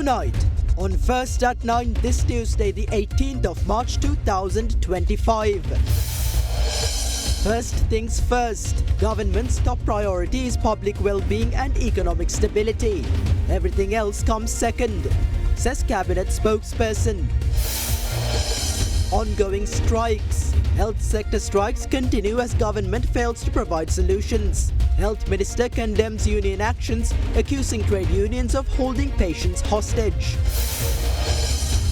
Tonight, on First at 9 this Tuesday, the 18th of March 2025. First things first, government's top priority is public well-being and economic stability. Everything else comes second, says Cabinet spokesperson. Ongoing strikes. Health sector strikes continue as government fails to provide solutions. Health Minister condemns union actions, accusing trade unions of holding patients hostage.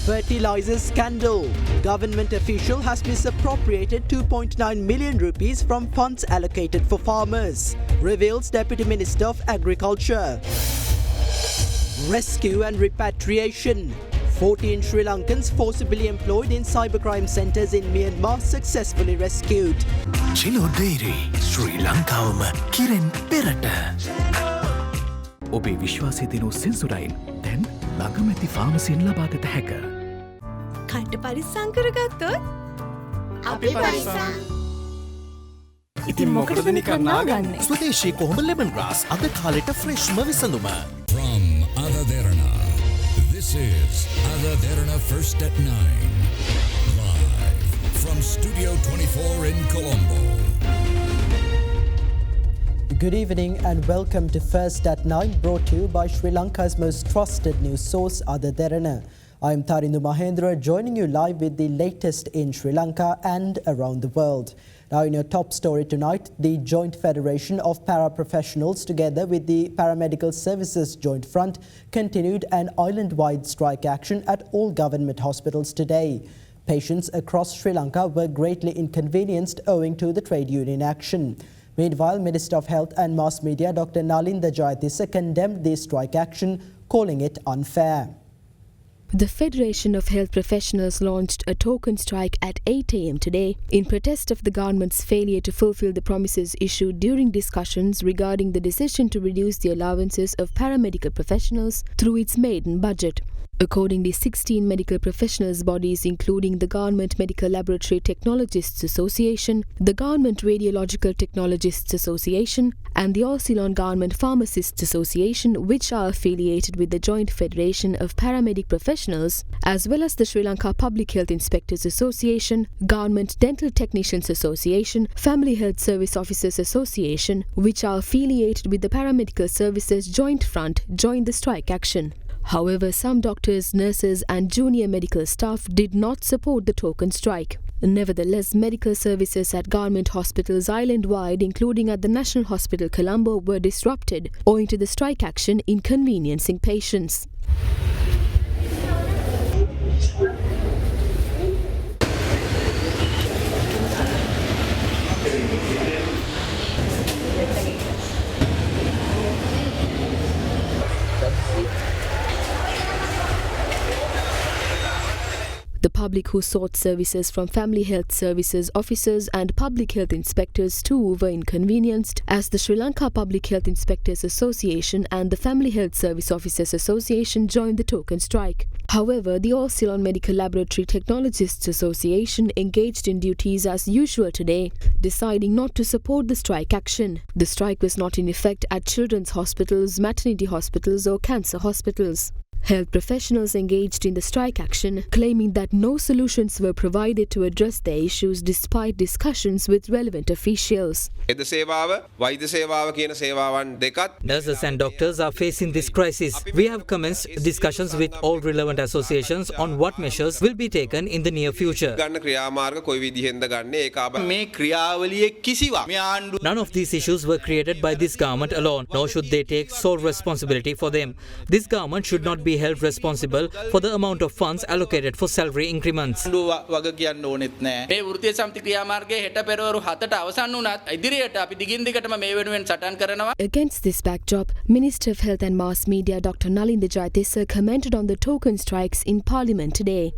Fertilizer scandal. Government official has misappropriated 2.9 million rupees from funds allocated for farmers, reveals Deputy Minister of Agriculture. Rescue and repatriation. 14 Sri Lankans forcibly employed in cybercrime centres in Myanmar successfully rescued. Chilo Dairy, Sri Lankawama Kiren Perata. Obe Vishwasi dinu Sensodyne, then Langamati pharmacy in Labagata hacker. Kanta parisang karagattot? Api parisang. ඉතින් මොකටද නිකන් නාගන්නේ? ස්වදේශී කොහොඹ lemongrass අද කාලෙට freshම විසඳුම. From Derana, this is Derana First at 9. Live from Studio 24 in Colombo. Good evening and welcome to First at 9, brought to you by Sri Lanka's most trusted news source, Derana. I am Tarindu Mahendra, joining you live with the latest in Sri Lanka and around the world. Now, in your top story tonight, the Joint Federation of Paraprofessionals, together with the Paramedical Services Joint Front, continued an island-wide strike action at all government hospitals today. Patients across Sri Lanka were greatly inconvenienced owing to the trade union action. Meanwhile, Minister of Health and Mass Media Dr. Nalinda Jayatissa condemned the strike action, calling it unfair. The Federation of Health Professionals launched a token strike at 8 a.m. today in protest of the government's failure to fulfill the promises issued during discussions regarding the decision to reduce the allowances of paramedical professionals through its maiden budget. Accordingly, 16 medical professionals bodies, including the Government Medical Laboratory Technologists Association, the Government Radiological Technologists Association, and the All Ceylon Government Pharmacists Association, which are affiliated with the Joint Federation of Paramedic Professionals, as well as the Sri Lanka Public Health Inspectors Association, Government Dental Technicians Association, Family Health Service Officers Association, which are affiliated with the Paramedical Services Joint Front, joined the strike action. However, some doctors, nurses and junior medical staff did not support the token strike. Nevertheless, medical services at government hospitals island-wide, including at the National Hospital Colombo, were disrupted owing to the strike action inconveniencing patients. The public who sought services from family health services officers and public health inspectors too were inconvenienced, as the Sri Lanka Public Health Inspectors Association and the Family Health Service Officers Association joined the token strike. However, the All Ceylon Medical Laboratory Technologists Association engaged in duties as usual today, deciding not to support the strike action. The strike was not in effect at children's hospitals, maternity hospitals or cancer hospitals. Health professionals engaged in the strike action, claiming that no solutions were provided to address their issues despite discussions with relevant officials. Nurses and doctors are facing this crisis. We have commenced discussions with all relevant associations on what measures will be taken in the near future. None of these issues were created by this government alone, nor should they take sole responsibility for them. This government should not be held responsible for the amount of funds allocated for salary increments. Against this backdrop, Minister of Health and Mass Media Dr. Nalinda Jayatissa commented on the token strikes in Parliament today.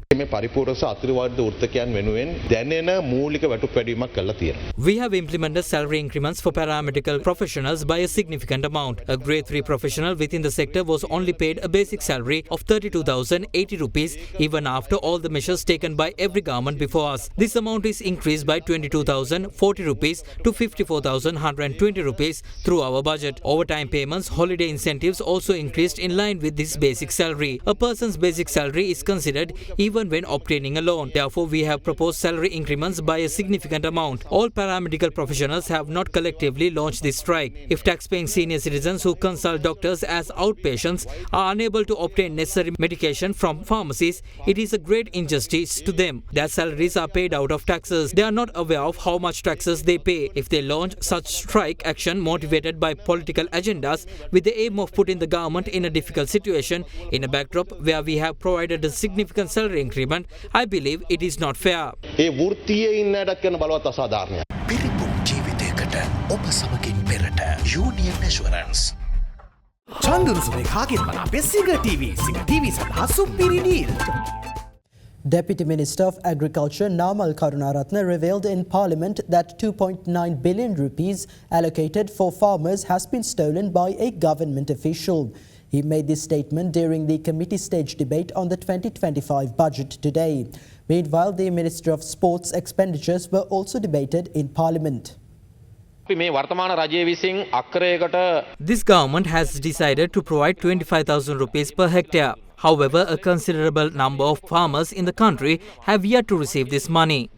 We have implemented salary increments for paramedical professionals by a significant amount. A grade 3 professional within the sector was only paid a basic salary salary of 32,080 rupees even after all the measures taken by every government before us. This amount is increased by 22,040 rupees to 54,120 rupees through our budget. Overtime payments, holiday incentives also increased in line with this basic salary. A person's basic salary is considered even when obtaining a loan. Therefore, we have proposed salary increments by a significant amount. All paramedical professionals have not collectively launched this strike. If tax-paying senior citizens who consult doctors as outpatients are unable to obtain necessary medication from pharmacies, it is a great injustice to them. Their salaries are paid out of taxes. They are not aware of how much taxes they pay. If they launch such strike action motivated by political agendas with the aim of putting the government in a difficult situation in a backdrop where we have provided a significant salary increment, I believe it is not fair. පිරිපුන් ජීවිතයකට ඔබ සමගින් පෙරට Union Assurance. චන්දුරුසුමේ කාගෙන් වන අපේ සිංහ TV සඳහා සුපිරි deal. Deputy Minister of Agriculture Namal Karunaratne revealed in Parliament that 2.9 billion rupees allocated for farmers has been stolen by a government official. He made this statement during the committee stage debate on the 2025 budget today. Meanwhile, the Minister of Sports expenditures were also debated in Parliament. This government has decided to provide 25,000 rupees per hectare. However, a considerable number of farmers in the country have yet to receive this money.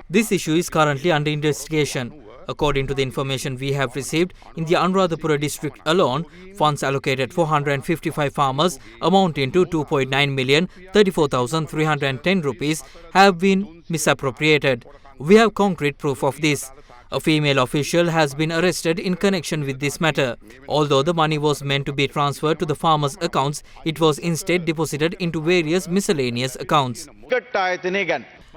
This issue is currently under investigation. According to the information we have received, in the Anuradhapura district alone, funds allocated for 155 farmers amounting to 2.9 million 34,310 rupees have been misappropriated. We have concrete proof of this. A female official has been arrested in connection with this matter. Although the money was meant to be transferred to the farmers' accounts, it was instead deposited into various miscellaneous accounts.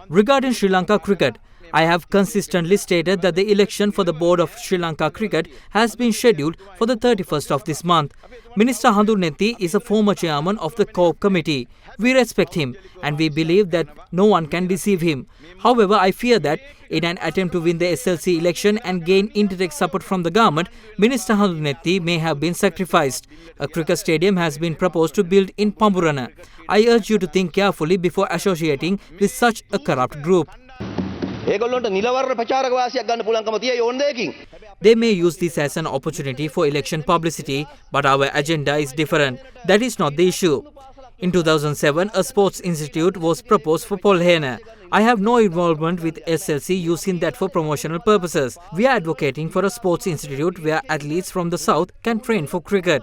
Regarding Sri Lanka cricket, I have consistently stated that the election for the board of Sri Lanka cricket has been scheduled for the 31st of this month. Minister Handulnetti is a former chairman of the COP committee. We respect him and we believe that no one can deceive him. However, I fear that in an attempt to win the SLC election and gain indirect support from the government, Minister Handulnetti may have been sacrificed. A cricket stadium has been proposed to build in Pamburana. I urge you to think carefully before associating with such a corrupt group. They may use this as an opportunity for election publicity, but our agenda is different. That is not the issue. In 2007, a sports institute was proposed for Polhena. I have no involvement with SLC using that for promotional purposes. We are advocating for a sports institute where athletes from the south can train for cricket.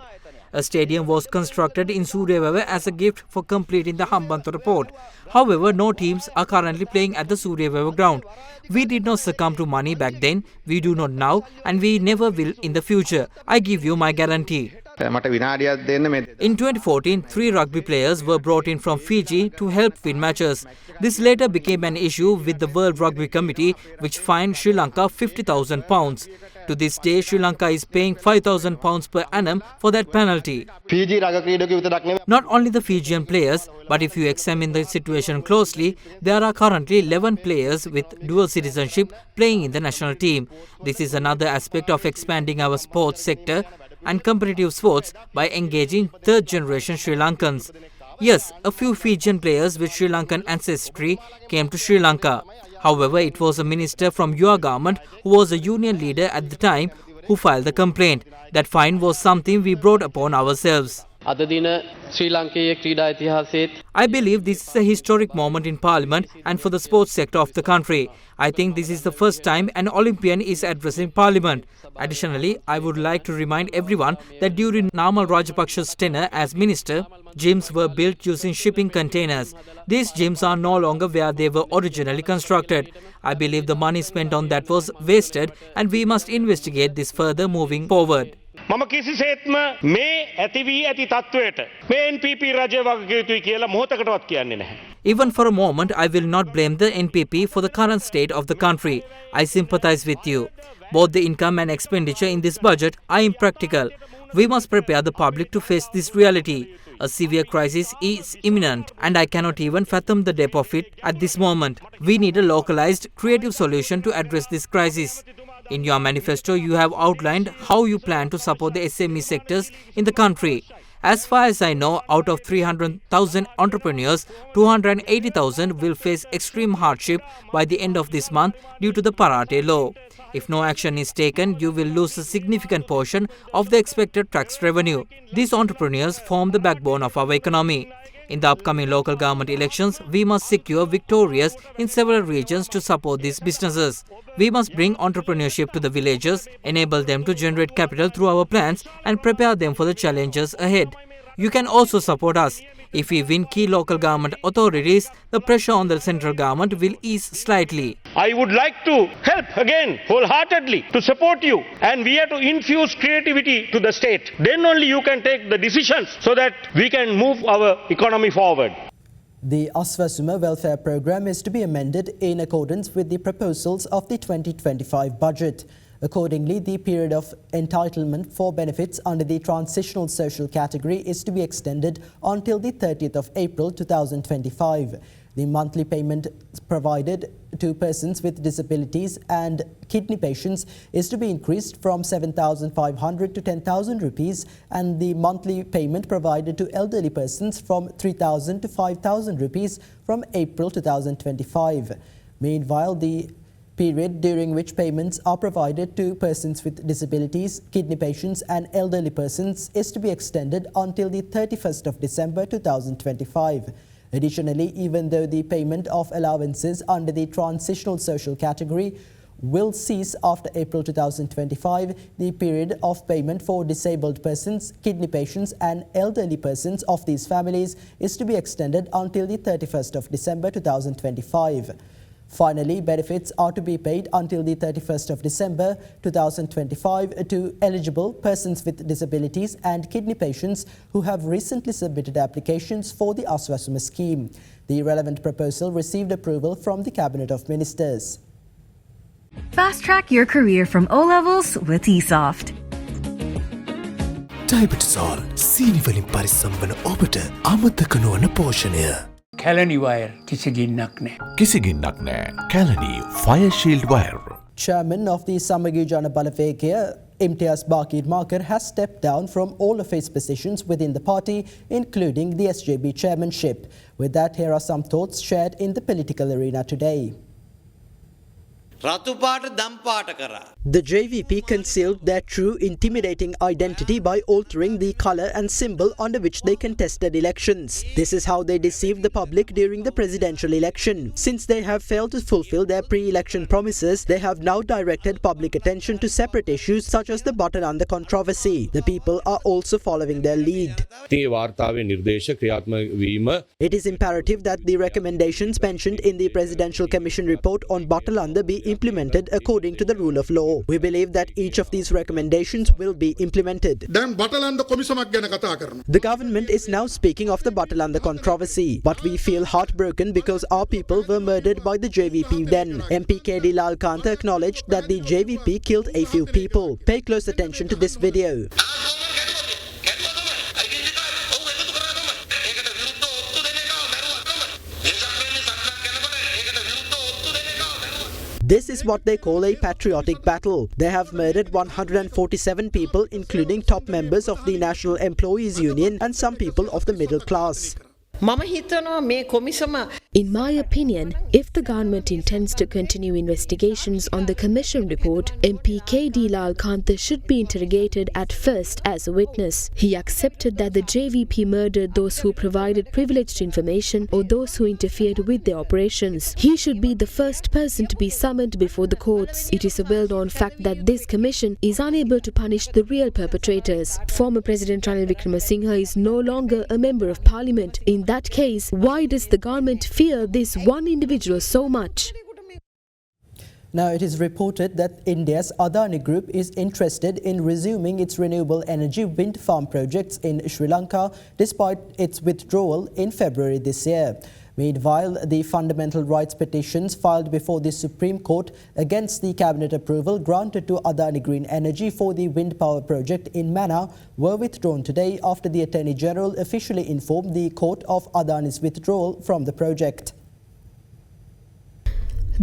A stadium was constructed in Suryavava as a gift for completing the Hambantota port. However, no teams are currently playing at the Suryavava ground. We did not succumb to money back then, we do not now, and we never will in the future. I give you my guarantee. In 2014, 3 rugby players were brought in from Fiji to help win matches. This later became an issue with the World Rugby Committee, which fined Sri Lanka £50,000. To this day, Sri Lanka is paying £5,000 per annum for that penalty. Not only the Fijian players, but if you examine the situation closely, there are currently 11 players with dual citizenship playing in the national team. This is another aspect of expanding our sports sector and competitive sports by engaging third-generation Sri Lankans. Yes, a few Fijian players with Sri Lankan ancestry came to Sri Lanka. However, it was a minister from your government who was a union leader at the time who filed the complaint. That fine was something we brought upon ourselves. I believe this is a historic moment in Parliament and for the sports sector of the country. I think this is the first time an Olympian is addressing Parliament. Additionally, I would like to remind everyone that during Namal Rajapaksa's tenure as minister, gyms were built using shipping containers. These gyms are no longer where they were originally constructed. I believe the money spent on that was wasted and we must investigate this further moving forward. මම කිසිසේත්ම මේ ඇති වී ඇති තත්වයට මේ NPP රජය වග යුතුයි කියලා මොහොතකටවත් කියන්නේ නැහැ. Even for a moment, I will not blame the NPP for the current state of the country. I sympathize with you. Both the income and expenditure in this budget are impractical. We must prepare the public to face this reality. A severe crisis is imminent and I cannot even fathom the depth of it at this moment. We need a localized, creative solution to address this crisis. In your manifesto, you have outlined how you plan to support the SME sectors in the country. As far as I know, out of 300,000 entrepreneurs, 280,000 will face extreme hardship by the end of this month due to the Parate law. If no action is taken, you will lose a significant portion of the expected tax revenue. These entrepreneurs form the backbone of our economy. In the upcoming local government elections, we must secure victorious in several regions to support these businesses. We must bring entrepreneurship to the villages, enable them to generate capital through our plans and prepare them for the challenges ahead. You can also support us. If we win key local government authorities, the pressure on the central government will ease slightly. I would like to help again wholeheartedly to support you, and we have to infuse creativity to the state. Then only you can take the decisions so that we can move our economy forward. The Aswesuma welfare program is to be amended in accordance with the proposals of the 2025 budget. Accordingly, the period of entitlement for benefits under the transitional social category is to be extended until the 30th of April 2025. The monthly payment provided to persons with disabilities and kidney patients is to be increased from 7,500 to 10,000 rupees, and the monthly payment provided to elderly persons from 3,000 to 5,000 rupees from April 2025. Meanwhile, the period during which payments are provided to persons with disabilities, kidney patients and elderly persons is to be extended until the 31st of December 2025. Additionally, even though the payment of allowances under the transitional social category will cease after April 2025, the period of payment for disabled persons, kidney patients and elderly persons of these families is to be extended until the 31st of December 2025. Finally, benefits are to be paid until the 31st of December 2025 to eligible persons with disabilities and kidney patients who have recently submitted applications for the Aswesuma scheme. The relevant proposal received approval from the Cabinet of Ministers. Fast track your career from O levels with eSoft. ඩයිබටසෝල් සීනිවලින් පරිස්සම්වන ඔබට අමතක නොවන පෝෂණය. Kelani wire කිසිගින්නක් නෑ. කිසිගින්නක් නෑ. Kelani Fire Shield Wire. Chairman of the Samagi Jana Balawegaya, Imtiaz Bakir Markar, has stepped down from all of his positions within the party, including the SJB chairmanship. With that, here are some thoughts shared in the political arena today. The JVP concealed their true intimidating identity by altering the colour and symbol under which they contested elections. This is how they deceived the public during the presidential election. Since they have failed to fulfill their pre-election promises, they have now directed public attention to separate issues such as the Batalanda controversy. The people are also following their lead. It is imperative that the recommendations mentioned in the Presidential Commission report on Batalanda be implemented according to the rule of law. We believe that each of these recommendations will be implemented. The government is now speaking of the Batalanda controversy, but we feel heartbroken because our people were murdered by the JVP then. MP KD Lal Kanta acknowledged that the JVP killed a few people. Pay close attention to this video. This is what they call a patriotic battle. They have murdered 147 people, including top members of the National Employees Union and some people of the middle class. In my opinion, if the government intends to continue investigations on the commission report, MP KD Lal Kanta should be interrogated at first as a witness. He accepted that the JVP murdered those who provided privileged information or those who interfered with their operations. He should be the first person to be summoned before the courts. It is a well-known fact that this commission is unable to punish the real perpetrators. Former President Ranil Wickremesinghe is no longer a member of parliament. In that case, why does the government fear this one individual so much? Now, it is reported that India's Adani Group is interested in resuming its renewable energy wind farm projects in Sri Lanka despite its withdrawal in February this year. Meanwhile, the fundamental rights petitions filed before the Supreme Court against the cabinet approval granted to Adani Green Energy for the wind power project in Mannar were withdrawn today after the Attorney General officially informed the court of Adani's withdrawal from the project.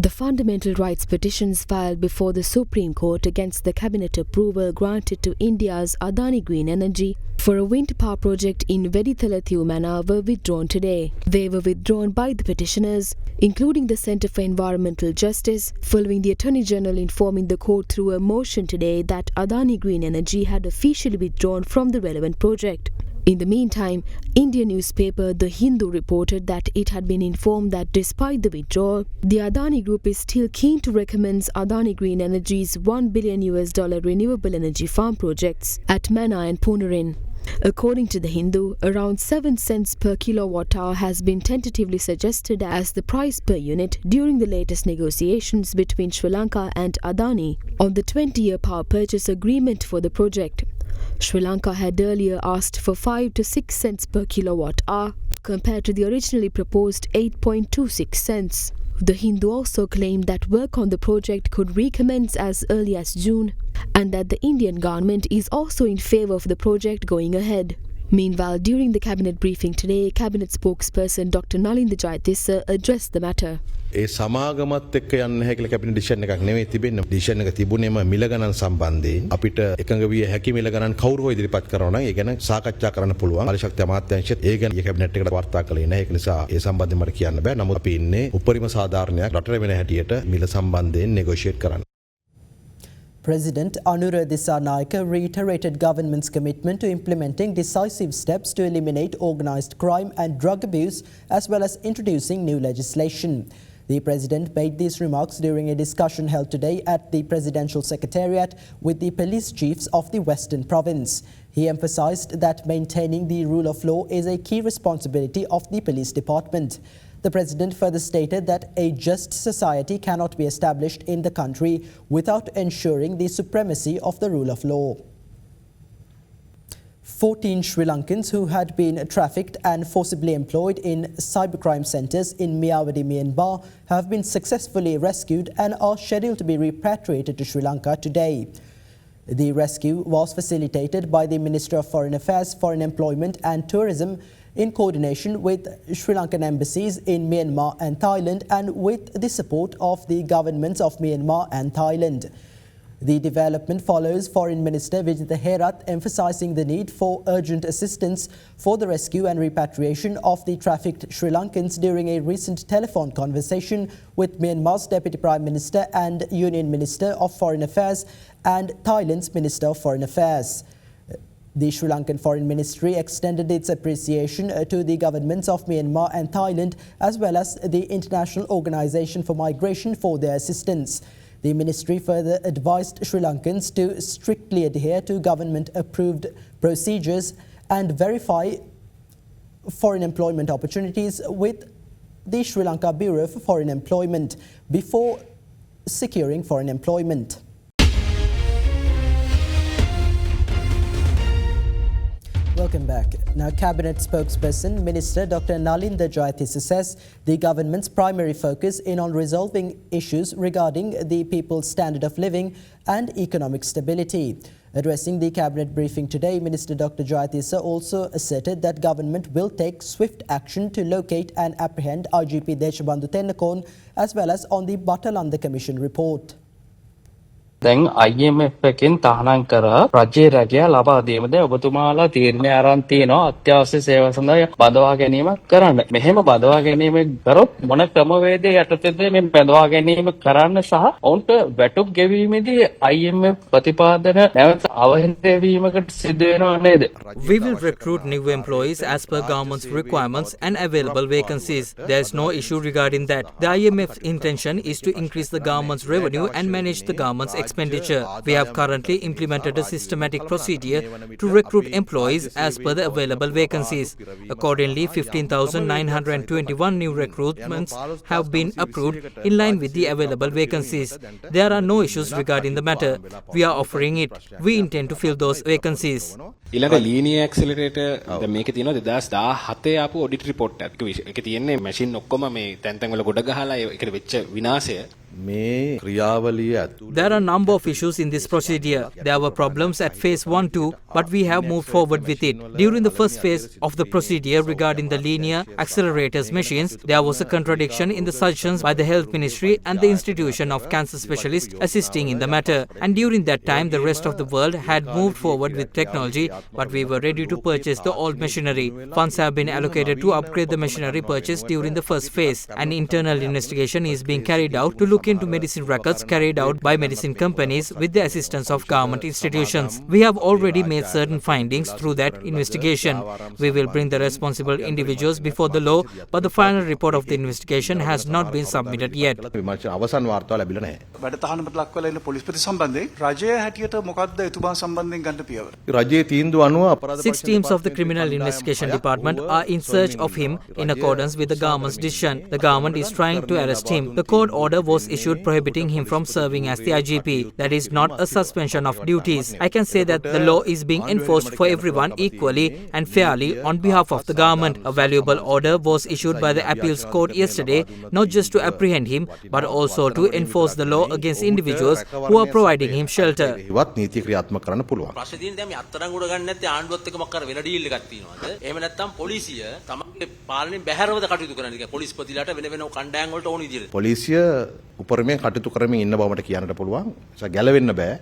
The fundamental rights petitions filed before the Supreme Court against the cabinet approval granted to India's Adani Green Energy for a wind power project in Vedithalathiu Manor were withdrawn today. They were withdrawn by the petitioners, including the Centre for Environmental Justice, following the Attorney General informing the court through a motion today that Adani Green Energy had officially withdrawn from the relevant project. In the meantime, Indian newspaper The Hindu reported that it had been informed that despite the withdrawal, the Adani Group is still keen to recommence Adani Green Energy's $1 billion renewable energy farm projects at Mana and Punarin. According to The Hindu, around 7 cents per kilowatt hour has been tentatively suggested as the price per unit during the latest negotiations between Sri Lanka and Adani on the 20-year power purchase agreement for the project. Sri Lanka had earlier asked for 5 to 6 cents per kilowatt hour compared to the originally proposed 8.26 cents. The Hindu also claimed that work on the project could recommence as early as June and that the Indian government is also in favour of the project going ahead. Meanwhile, during the cabinet briefing today, cabinet spokesperson Dr. Nalinda Jayatissa addressed the matter. ඒ සමාගමත් එක්ක යන්න හැකිල cabinet decision එකක් නෙවෙයි තිබෙන්නේ decision එක තිබුණේම මිල ගණන් සම්බන්ධයෙන් අපිට එකඟ විය හැකි මිල ගණන් කවුරු හෝ ඉදිරිපත් කරනවා නම් ඒ ගැන සාකච්ඡා කරන්න පුළුවන් පරිශක්ති අමාත්‍යාංශයත් ඒ ගැන කැබිනට් එකට වාර්තා කළේ නැහැ ඒක නිසා ඒ සම්බන්ධයෙන් මට කියන්න බෑ නමුත් අපි ඉන්නේ උපරිම සාධාරණයක් රටට වෙන හැටියට මිල සම්බන්ධයෙන් negotiate කරන්න. President Anura Dissanayake reiterated government's commitment to implementing decisive steps to eliminate organised crime and drug abuse as well as introducing new legislation. The President made these remarks during a discussion held today at the Presidential Secretariat with the police chiefs of the Western Province. He emphasised that maintaining the rule of law is a key responsibility of the police department. The President further stated that a just society cannot be established in the country without ensuring the supremacy of the rule of law. 14 Sri Lankans who had been trafficked and forcibly employed in cybercrime centres in Miyawadi, Myanmar have been successfully rescued and are scheduled to be repatriated to Sri Lanka today. The rescue was facilitated by the Ministry of Foreign Affairs, Foreign Employment and Tourism in coordination with Sri Lankan embassies in Myanmar and Thailand and with the support of the governments of Myanmar and Thailand. The development follows Foreign Minister Vijitha Herath emphasising the need for urgent assistance for the rescue and repatriation of the trafficked Sri Lankans during a recent telephone conversation with Myanmar's Deputy Prime Minister and Union Minister of Foreign Affairs and Thailand's Minister of Foreign Affairs. The Sri Lankan Foreign Ministry extended its appreciation to the governments of Myanmar and Thailand as well as the International Organisation for Migration for their assistance. The ministry further advised Sri Lankans to strictly adhere to government-approved procedures and verify foreign employment opportunities with the Sri Lanka Bureau for Foreign Employment before securing foreign employment. Welcome back. Now, Cabinet spokesperson Minister Dr. Nalinda Jayatissa says the government's primary focus is on resolving issues regarding the people's standard of living and economic stability. Addressing the Cabinet briefing today, Minister Dr. Jayatissa also asserted that government will take swift action to locate and apprehend IGP Deshabandhu Tennakon as well as on the Batalanda Commission report. දැන් IMF එකෙන් තහනම් කර රජයේ රැකියා ලබා දීමද ඔබතුමාලා තීරණය අරන් තියෙනවා අත්‍යවශ්‍ය සේවා සඳහා බඳවා ගැනීමක් කරන්න. මෙහෙම බඳවා ගැනීම කරොත් මොන ක්‍රමවේදයේ යටතේද මේ බඳවා ගැනීම කරන්න සහ ඔවුන්ට වැටුප් ගෙවීමේදී IMF ප්‍රතිපාදන නැවත අවහිර වීමකට සිදු වෙනව නේද? We will recruit new employees as per government's requirements and available vacancies. There is no issue regarding that. The IMF's intention is to increase the government's revenue and manage the government's expenditure. We have currently implemented a systematic procedure to recruit employees as per the available vacancies. Accordingly, 15,921 new recruitments have been approved in line with the available vacancies. There are no issues regarding the matter. We are offering it. We intend to fill those vacancies. ඊළඟ linear accelerator දැන් මේකේ තියෙනවා 2017 ආපු audit report එකක්. ඒකේ තියෙන්නේ machine ඔක්කොම මේ තැන් තැන් වල ගොඩ ගහලා ඒකට වෙච්ච විනාශය මේ ක්‍රියාවලිය ඇතුළේ There are a number of issues in this procedure. There were problems at phase 1 too, but we have moved forward with it. During the first phase of the procedure regarding the linear accelerators machines, there was a contradiction in the suggestions by the Health Ministry and the Institution of Cancer Specialists assisting in the matter. And during that time, the rest of the world had moved forward with technology, but we were ready to purchase the old machinery. Funds have been allocated to upgrade the machinery purchased during the first phase. An internal investigation is being carried out to look into medicine records carried out by medicine companies with the assistance of government institutions. We have already made certain findings through that investigation. We will bring the responsible individuals before the law, but the final report of the investigation has not been submitted yet. අවසන් වාර්තාව ලැබිලා නැහැ. වැඩතහනකට ලක් වෙලා ඉන්න පොලිස්පති සම්බන්ධයෙන් රජය හැටියට මොකක්ද එතුමා සම්බන්ධයෙන් ගන්න පියවර? රජයේ තීන්දුව අනුව අපරාධ 6 teams of the Criminal Investigation Department are in search of him in accordance with the government's decision. The government is trying to arrest him. The court order was issued prohibiting him from serving as the IGP. That is not a suspension of duties. I can say that the law is being enforced for everyone equally and fairly on behalf of the government. A valuable order was issued by the appeals court yesterday, not just to apprehend him, but also to enforce the law against individuals who are providing him shelter. වත් නීති ක්‍රියාත්මක කරන්න පුළුවන්. ප්‍රශ්නේ තියෙන්නේ දැන් මේ අත්තරංගුඩ ගන්න නැත්නම් ආණ්ඩුවත් එක්ක මොකක් කර වෙන ඩීල් එකක් තියෙනවද? එහෙම නැත්නම් පොලිසිය තමන්ගේ පාලනයෙන් බැහැරවද කටයුතු කරන්නේ? කියන්නේ පොලිස්පතිලාට වෙන වෙන කණ්ඩායම් වලට ඕන විදිහට. පොලිසිය උපරිමයෙන් කටයුතු කරමින් ඉන්න බවට කියන්නට පුළුවන්. ඒක ගැලවෙන්න බෑ.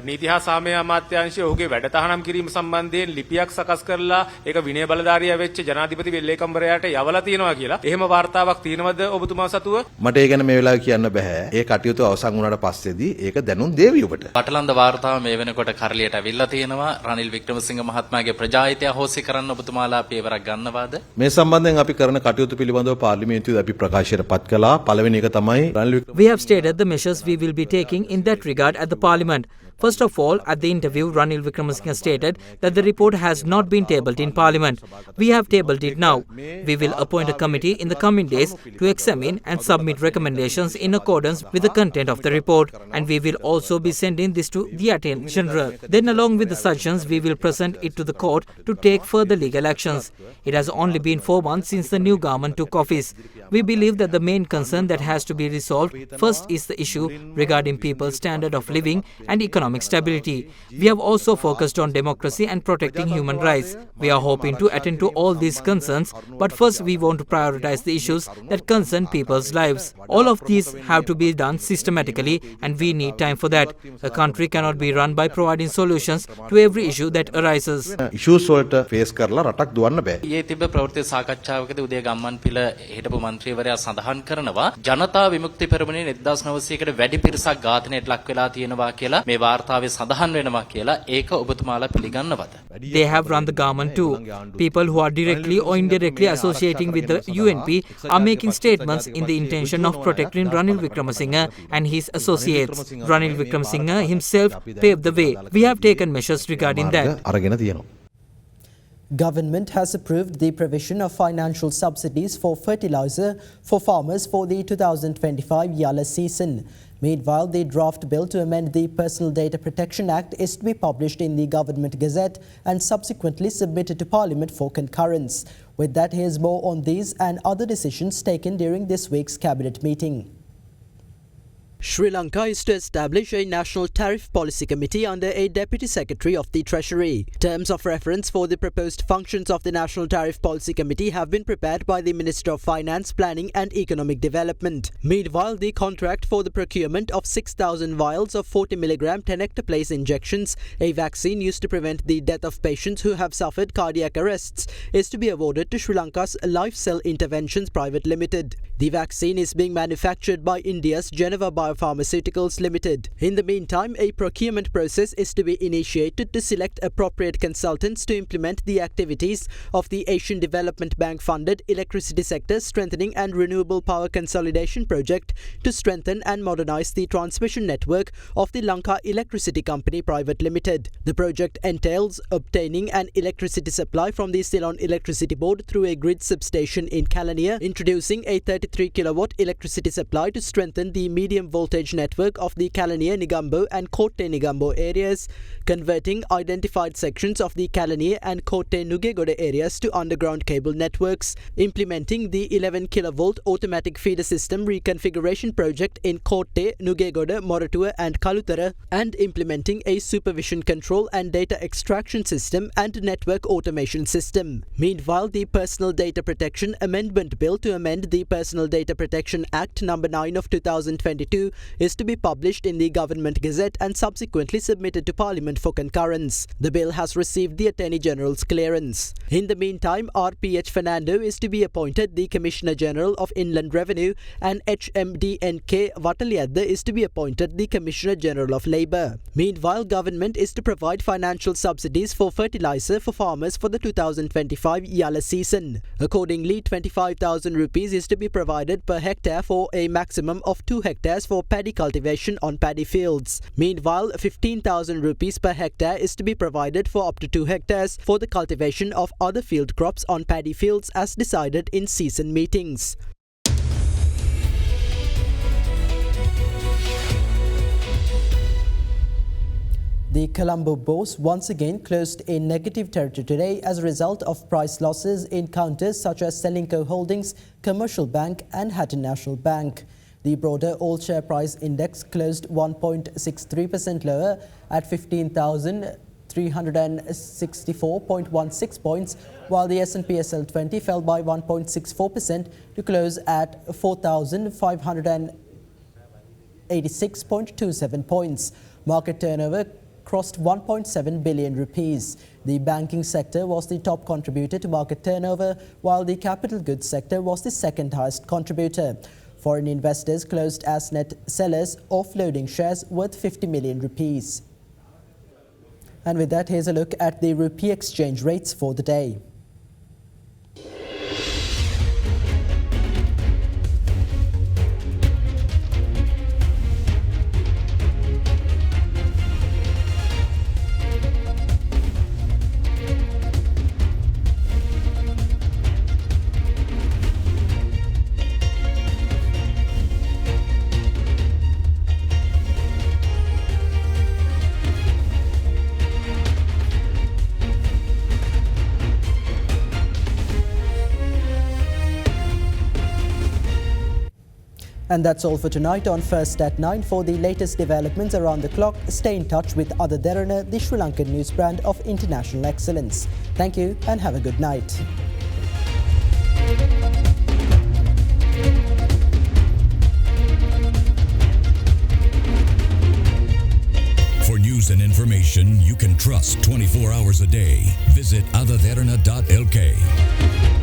නීති හා සාමය අමාත්‍යාංශය ඔහුගේ වැඩතහනම් කිරීම සම්බන්ධයෙන් ලිපියක් සකස් කරලා ඒක විනය බලධාරියා වෙච්ච ජනාධිපති ලේකම්වරයාට යවලා තියෙනවා කියලා. එහෙම වාර්තාවක් තියෙනවද ඔබතුමා සතුව? මට ඒ ගැන මේ වෙලාවේ කියන්න බෑ. ඒ කටයුතු අවසන් වුණාට පස්සේදී ඒක දැනුම් දේවි ඔබට. පටලන්ද වාර්තාව මේ වෙනකොට කරලියට අවිල්ලා තියෙනවා. රනිල් වික්‍රමසිංහ මහත්මයාගේ ප්‍රජාහිතය හොසි කරන්න ඔබතුමාලා පියවරක් ගන්නවාද? මේ සම්බන්ධයෙන් අපි කරන කටයුතු පිළිබඳව පාර්ලිමේන්තුවේ අපි ප්‍රකාශයට පත් කළා. පළවෙනි එක තමයි Ranil We have stated the measures we will be taking in that regard at the Parliament. First of all, at the interview, Ranil Wickremesinghe stated that the report has not been tabled in Parliament. We have tabled it now. We will appoint a committee in the coming days to examine and submit recommendations in accordance with the content of the report. And we will also be sending this to the Attorney General. Then along with the suggestions, we will present it to the court to take further legal actions. It has only been 4 months since the new government took office. We believe that the main concern that has to be resolved first is the issue regarding people's standard of living and economic stability. We have also focused on democracy and protecting human rights. We are hoping to attend to all these concerns, but first we want to prioritize the issues that concern people's lives. All of these have to be done systematically and we need time for that. A country cannot be run by providing solutions to every issue that arises. issues වලට face කරලා රටක් දුවන්න බෑ. ඊයේ තිබ්බ ප්‍රවෘත්ති සාකච්ඡාවකදී උදේ ගම්මන්පිල හිටපු මන්ත්‍රීවරයා සඳහන් කරනවා ජනතා විමුක්ති පෙරමුණේ 1900කට වැඩි පිරිසක් ඝාතනයට ලක් වෙලා තියෙනවා කියලා මේ වාර්තාවේ සඳහන් වෙනවා කියලා ඒක ඔබතුමාලා පිළිගන්නවද? They have run the government too. People who are directly or indirectly associating with the UNP are making statements in the intention of protecting Ranil Wickremesinghe and his associates. Ranil Wickremesinghe himself paved the way. We have taken measures regarding that. අරගෙන තියෙනවා. Government has approved the provision of financial subsidies for fertilizer for farmers for the 2025 Yala season. Meanwhile, the draft bill to amend the Personal Data Protection Act is to be published in the Government Gazette and subsequently submitted to Parliament for concurrence. With that, here's more on these and other decisions taken during this week's Cabinet meeting. Sri Lanka is to establish a National Tariff Policy Committee under a Deputy Secretary of the Treasury. Terms of reference for the proposed functions of the National Tariff Policy Committee have been prepared by the Minister of Finance, Planning and Economic Development. Meanwhile, the contract for the procurement of 6,000 vials of 40 mg tenecteplase injections, a vaccine used to prevent the death of patients who have suffered cardiac arrests, is to be awarded to Sri Lanka's Life Cell Interventions Private Limited. The vaccine is being manufactured by India's Geneva Biopharmaceuticals Limited. In the meantime, a procurement process is to be initiated to select appropriate consultants to implement the activities of the Asian Development Bank funded Electricity Sector Strengthening and Renewable Power Consolidation Project to strengthen and modernize the transmission network of the Lanka Electricity Company Private Limited. The project entails obtaining an electricity supply from the Ceylon Electricity Board through a grid substation in Kalaniya, introducing a 33 kilowatt electricity supply to strengthen the medium voltage voltage network of the Kalaniya, Negombo and Kotte Negombo areas, converting identified sections of the Kalaniya and Kotte Nugegoda areas to underground cable networks, implementing the 11 kilovolt automatic feeder system reconfiguration project in Kotte, Nugegoda, Moratuwa and Kalutara, and implementing a supervision control and data extraction system and network automation system. Meanwhile, the Personal Data Protection Amendment Bill to amend the Personal Data Protection Act No. 9 of 2022 is to be published in the Government Gazette and subsequently submitted to Parliament for concurrence. The bill has received the Attorney General's clearance. In the meantime, R.P.H. Fernando is to be appointed the Commissioner General of Inland Revenue and H.M.D.N.K. Vataliyadda is to be appointed the Commissioner General of Labour. Meanwhile, government is to provide financial subsidies for fertiliser for farmers for the 2025 Yala season. Accordingly, 25,000 rupees is to be provided per hectare for a maximum of 2 hectares for paddy cultivation on paddy fields. Meanwhile, 15,000 rupees per hectare is to be provided for up to 2 hectares for the cultivation of other field crops on paddy fields as decided in season meetings. The Colombo bourse once again closed in negative territory today as a result of price losses in counters such as Selinco Holdings, Commercial Bank and Hatton National Bank. The broader all-share price index closed 1.63% lower at 15,364.16 points, while the S&P SL20 fell by 1.64% to close at 4,586.27 points. Market turnover crossed 1.7 billion rupees. The banking sector was the top contributor to market turnover, while the capital goods sector was the second highest contributor. Foreign investors closed as net sellers, offloading shares worth 50 million rupees. And with that, here's a look at the rupee exchange rates for the day. And that's all for tonight on First at 9. For the latest developments around the clock, stay in touch with Ada Derana, the Sri Lankan news brand of international excellence. Thank you and have a good night. For news and information you can trust 24 hours a day, visit adaderana.lk.